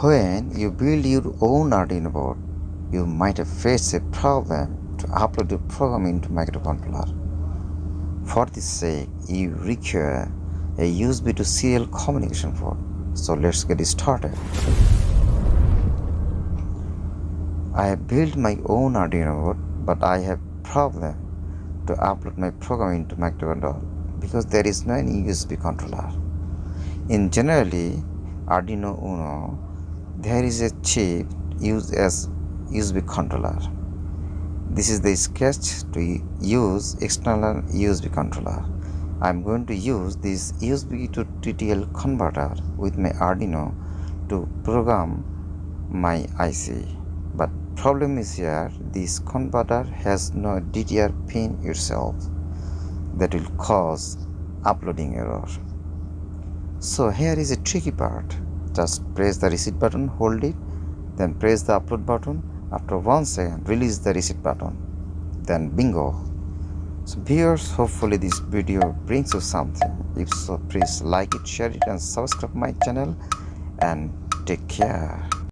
When you build your own Arduino board, you might have faced a problem to upload your program into microcontroller. For this sake, you require a USB to serial communication port. So let's get started. I have built my own Arduino board, but I have problem to upload my program into microcontroller because there is no any USB controller. In generally Arduino UNO, there is a chip used as USB controller. This is the sketch to use external USB controller. I am going to use this USB to TTL converter with my Arduino to program my IC. But problem is here, this converter has no DDR pin itself. That will cause uploading error. So here is a tricky part. Just press the reset button, hold it, then press the upload button. After 1 second, release the reset button. Then bingo. So viewers, hopefully this video brings you something. If so, please like it, share it and subscribe my channel and take care.